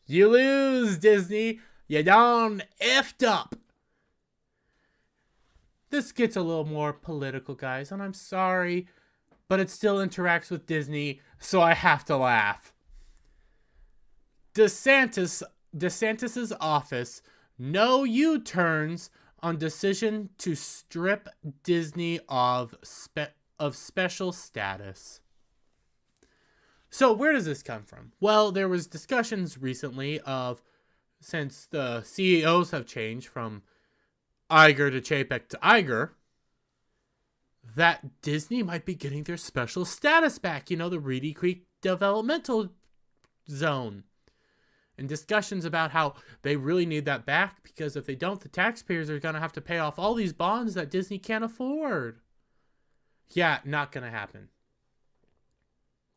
You lose, Disney. You done effed up. This gets a little more political, guys, and I'm sorry, but it still interacts with Disney, so I have to laugh. DeSantis's office, no U-turns on decision to strip Disney of special status. So where does this come from? Well, there was discussions recently of, since the CEOs have changed from Iger to Chapek to Iger, that Disney might be getting their special status back. You know, the Reedy Creek developmental zone. And discussions about how they really need that back, because if they don't, the taxpayers are going to have to pay off all these bonds that Disney can't afford. Yeah, not going to happen.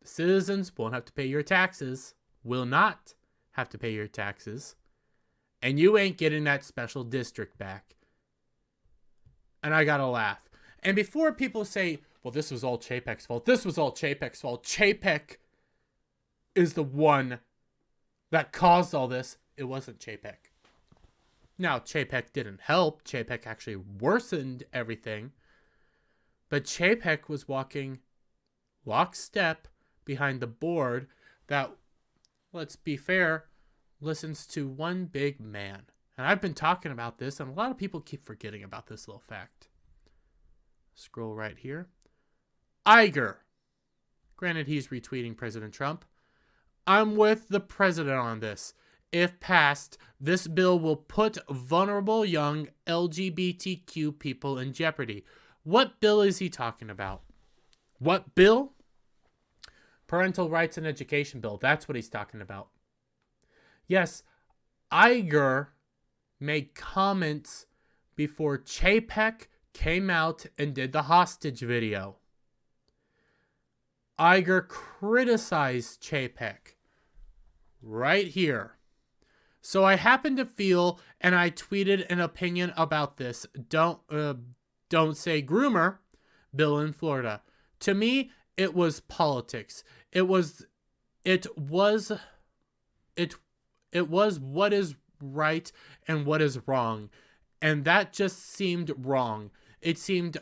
The citizens won't have to pay your taxes, will not have to pay your taxes, and you ain't getting that special district back. And I gotta laugh. And before people say, well, this was all Chapek's fault, Chapek is the one that caused all this. It wasn't Chapek. Now, Chapek didn't help. Chapek actually worsened everything. But Chapek was walking lockstep behind the board that, let's be fair, listens to one big man. And I've been talking about this, and a lot of people keep forgetting about this little fact. Scroll right here. Iger. Granted, he's retweeting President Trump. I'm with the president on this. If passed, this bill will put vulnerable young LGBTQ people in jeopardy. What bill is he talking about? What bill? Parental Rights and Education Bill. That's what he's talking about. Yes, Iger made comments before Chapek came out and did the hostage video. Iger criticized Chapek right here. So I happen to feel, and I tweeted an opinion about this, don't say groomer bill in Florida. To me, it was politics. It was what is right and what is wrong. And that just seemed wrong. It seemed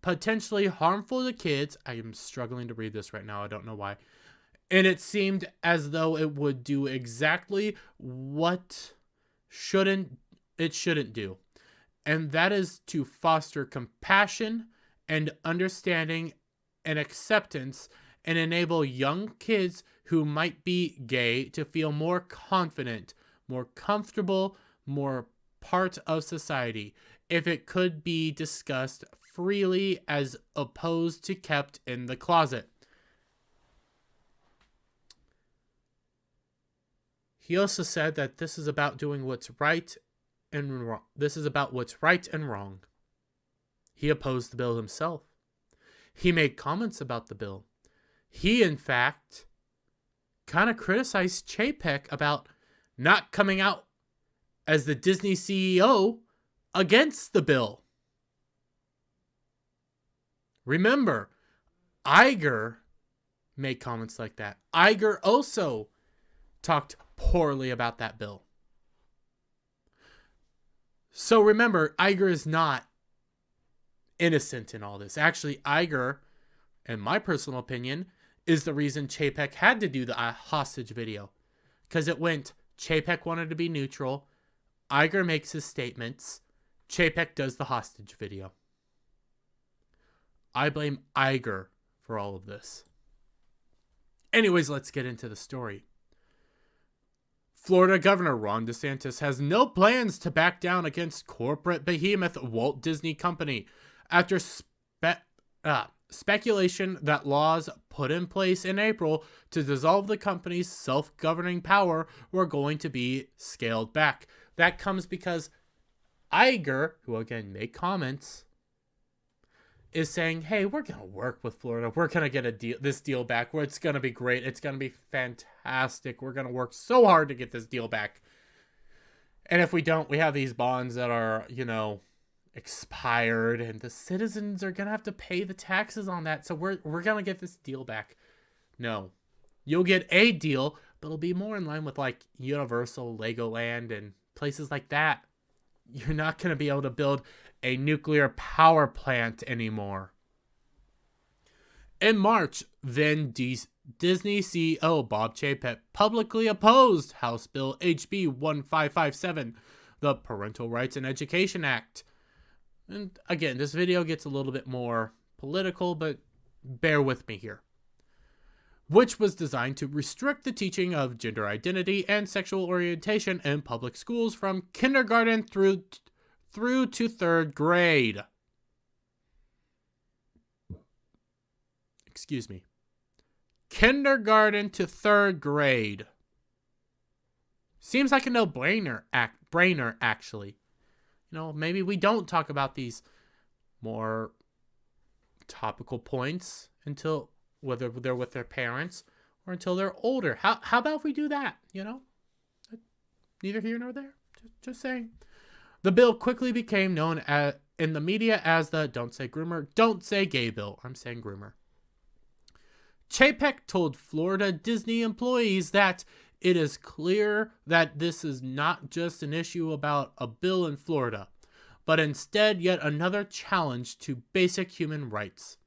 potentially harmful to kids. I am struggling to read this right now. I don't know why. And it seemed as though it would do exactly what it shouldn't do. And that is to foster compassion and understanding and acceptance, and enable young kids who might be gay to feel more confident, more comfortable, more part of society, if it could be discussed freely as opposed to kept in the closet. He also said that this is about doing what's right and wrong. This is about what's right and wrong. He opposed the bill himself. He made comments about the bill. He, in fact, kind of criticized Chapek about not coming out as the Disney CEO against the bill. Remember, Iger made comments like that. Iger also talked poorly about that bill. So remember, Iger is not innocent in all this. Actually, Iger, in my personal opinion, is the reason Chapek had to do the hostage video. Because it went, Chapek wanted to be neutral, Iger makes his statements, Chapek does the hostage video. I blame Iger for all of this. Anyways, let's get into the story. Florida Governor Ron DeSantis has no plans to back down against corporate behemoth Walt Disney Company after speculation that laws put in place in April to dissolve the company's self-governing power were going to be scaled back. That comes because Iger, who again made comments, is saying, hey, we're going to work with Florida. We're going to get this deal back. It's going to be great. It's going to be fantastic. We're going to work so hard to get this deal back. And if we don't, we have these bonds that are, expired, and the citizens are going to have to pay the taxes on that. So we're going to get this deal back. No. You'll get a deal, but it'll be more in line with like Universal, Legoland, and places like that. You're not going to be able to build a nuclear power plant anymore. In March, then Disney CEO Bob Chapek publicly opposed House Bill HB 1557, the Parental Rights and Education Act. And again, this video gets a little bit more political, but bear with me here. Which was designed to restrict the teaching of gender identity and sexual orientation in public schools from kindergarten through to third grade. Excuse me. Kindergarten to third grade. Seems like a no-brainer, actually. You know, maybe we don't talk about these more topical points until whether they're with their parents or until they're older. How about if we do that, you know? Neither here nor there. Just saying. The bill quickly became known in the media as the Don't Say Groomer, Don't Say Gay bill. I'm saying groomer. Chapek told Florida Disney employees that it is clear that this is not just an issue about a bill in Florida, but instead yet another challenge to basic human rights.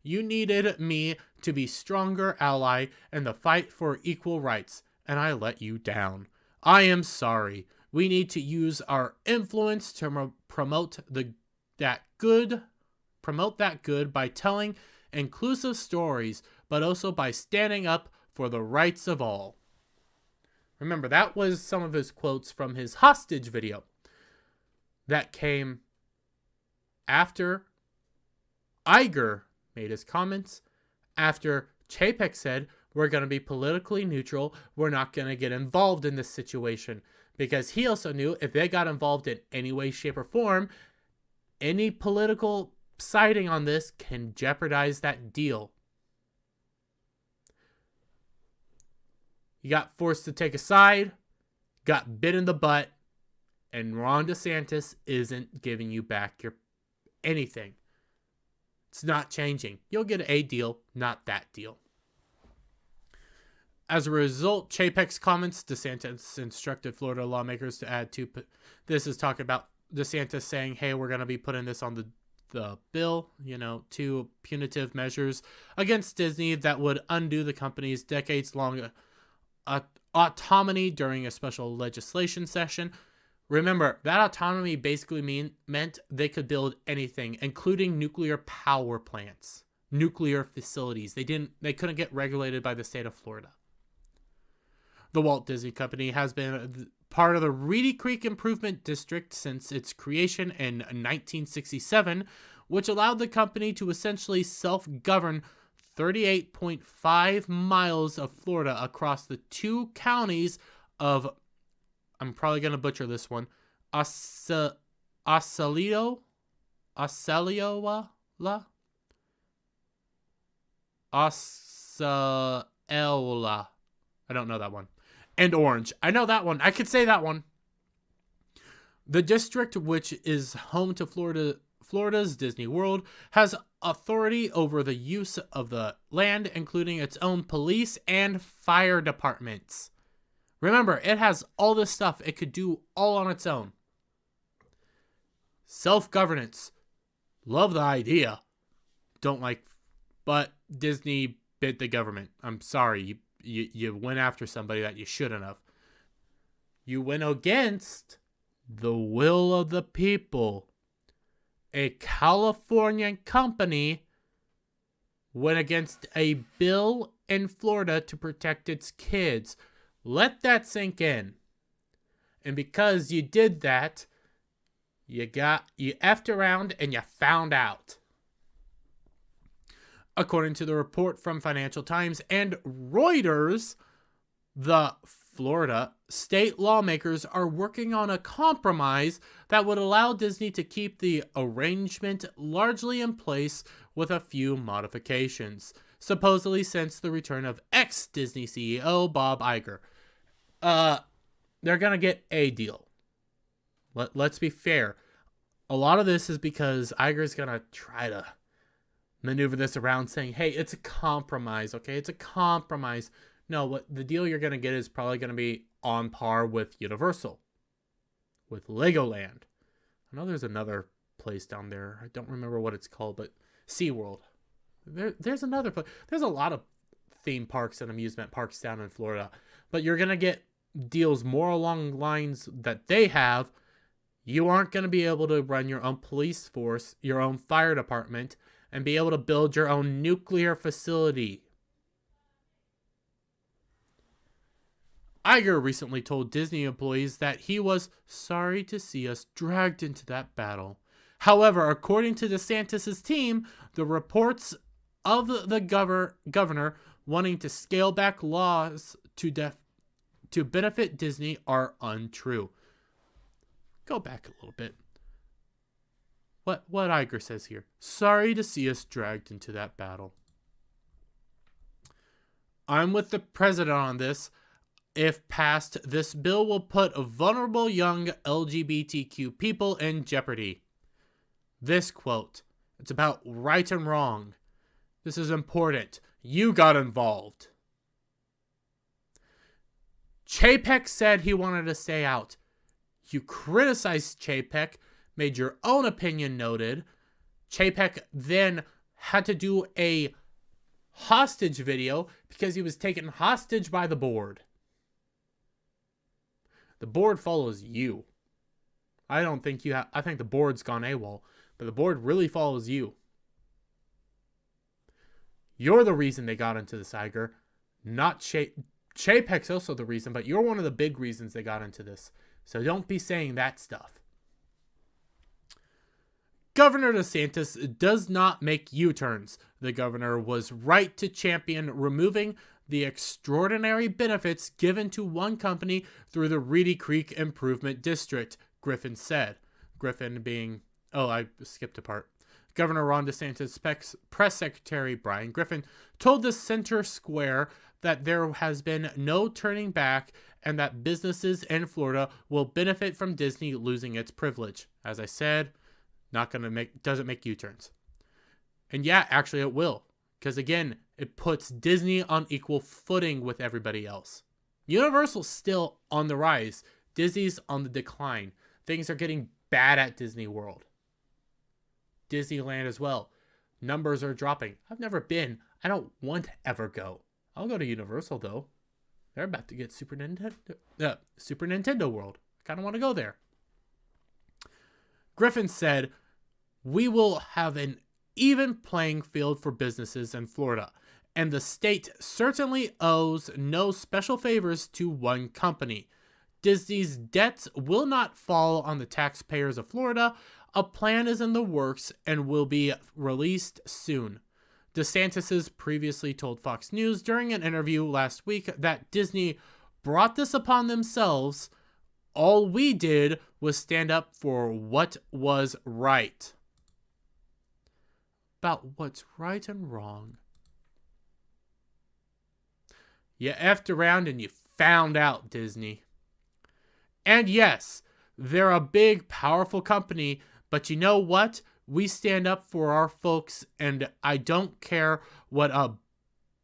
You needed me to be stronger ally in the fight for equal rights, and I let you down. I am sorry. We need to use our influence to promote that good by telling inclusive stories, but also by standing up for the rights of all. Remember, that was some of his quotes from his hostage video that came after Iger made his comments, after Chapek said, we're going to be politically neutral, we're not going to get involved in this situation, because he also knew if they got involved in any way, shape, or form, any political siding on this can jeopardize that deal. You got forced to take a side, got bit in the butt, and Ron DeSantis isn't giving you back your anything. It's not changing. You'll get a deal, not that deal. As a result, Chapek's comments, DeSantis instructed Florida lawmakers to add to... This is talking about DeSantis saying, hey, we're going to be putting this on the bill, you know, 2 punitive measures against Disney that would undo the company's decades-long autonomy during a special legislation session. Remember, that autonomy basically meant they could build anything, including nuclear power plants, nuclear facilities. They couldn't get regulated by the state of Florida. The Walt Disney Company has been part of the Reedy Creek Improvement District since its creation in 1967, which allowed the company to essentially self-govern 38.5 miles of Florida across the 2 counties of, I'm probably going to butcher this one, Osceola? I don't know that one. And Orange. I know that one. I could say that one. The district, which is home to Florida's Disney World, has authority over the use of the land, including its own police and fire departments. Remember, it has all this stuff it could do all on its own. Self-governance. Love the idea. Don't like, but Disney bit the government. I'm sorry, you went after somebody that you shouldn't have. You went against the will of the people. A Californian company went against a bill in Florida to protect its kids. Let that sink in. And because you did that, you effed around and you found out. According to the report from Financial Times and Reuters, the Florida state lawmakers are working on a compromise that would allow Disney to keep the arrangement largely in place with a few modifications, supposedly since the return of ex-Disney CEO Bob Iger. They're going to get a deal. Let's be fair. A lot of this is because Iger's going to try to maneuver this around saying, hey, it's a compromise, okay? It's a compromise. No, what the deal you're going to get is probably going to be on par with Universal, with Legoland. I know there's another place down there. I don't remember what it's called, but SeaWorld. There's another place. There's a lot of theme parks and amusement parks down in Florida, but you're going to get deals more along lines that they have. You aren't going to be able to run your own police force, your own fire department, and be able to build your own nuclear facility. Iger recently told Disney employees that he was sorry to see us dragged into that battle. However, according to DeSantis' team, the reports of the governor wanting to scale back laws to benefit Disney are untrue. Go back a little bit. What Iger says here. Sorry to see us dragged into that battle. I'm with the president on this. If passed, this bill will put vulnerable young LGBTQ people in jeopardy. This quote, it's about right and wrong. This is important. You got involved. Chapek said he wanted to stay out. You criticized Chapek, made your own opinion noted. Chapek then had to do a hostage video because he was taken hostage by the board. The board follows you. I don't think you have. I think the board's gone AWOL, but the board really follows you. You're the reason they got into this, Iger. Not Chapek's also the reason, but you're one of the big reasons they got into this. So don't be saying that stuff. Governor DeSantis does not make U-turns. The governor was right to champion removing the extraordinary benefits given to one company through the Reedy Creek Improvement District, Griffin said. Griffin being... Oh, I skipped a part. Governor Ron DeSantis' press secretary, Brian Griffin, told the Center Square that there has been no turning back and that businesses in Florida will benefit from Disney losing its privilege. As I said, doesn't make U-turns. And yeah, actually it will. Because again, it puts Disney on equal footing with everybody else. Universal's still on the rise. Disney's on the decline. Things are getting bad at Disney World. Disneyland as well. Numbers are dropping. I've never been. I don't want to ever go. I'll go to Universal though. They're about to get Super Nintendo World. I kind of want to go there. Griffin said, "We will have an even playing field for businesses in Florida, and the state certainly owes no special favors to one company. Disney's debts will not fall on the taxpayers of Florida. A plan is in the works and will be released soon." DeSantis previously told Fox News during an interview last week that Disney brought this upon themselves. All we did was stand up for what was right. About what's right and wrong. You effed around and you found out, Disney. And yes, they're a big, powerful company, but you know what? We stand up for our folks, and I don't care what a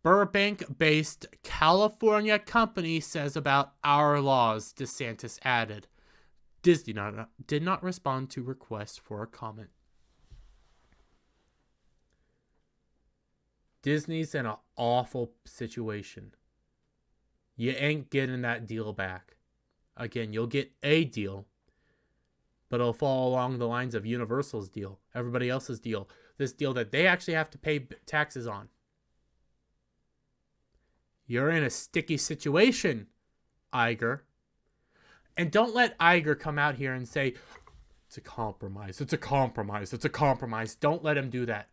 Burbank-based California company says about our laws, DeSantis added. Disney did not respond to requests for a comment. Disney's in an awful situation. You ain't getting that deal back. Again, you'll get a deal, but it'll fall along the lines of Universal's deal, everybody else's deal, this deal that they actually have to pay taxes on. You're in a sticky situation, Iger. And don't let Iger come out here and say, it's a compromise, it's a compromise, it's a compromise. Don't let him do that.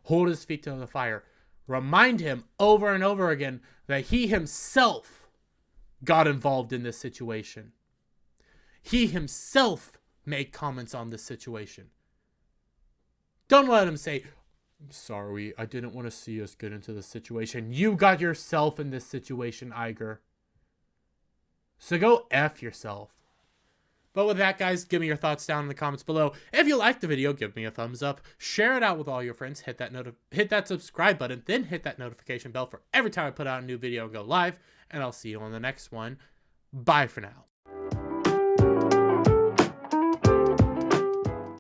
Hold his feet to the fire. Remind him over and over again that he himself got involved in this situation. He himself made comments on this situation. Don't let him say, "I'm sorry, I didn't want to see us get into this situation." You got yourself in this situation, Iger. So go F yourself. But with that, guys, give me your thoughts down in the comments below. If you liked the video, give me a thumbs up. Share it out with all your friends. Hit that subscribe button. Then hit that notification bell for every time I put out a new video and go live. And I'll see you on the next one. Bye for now.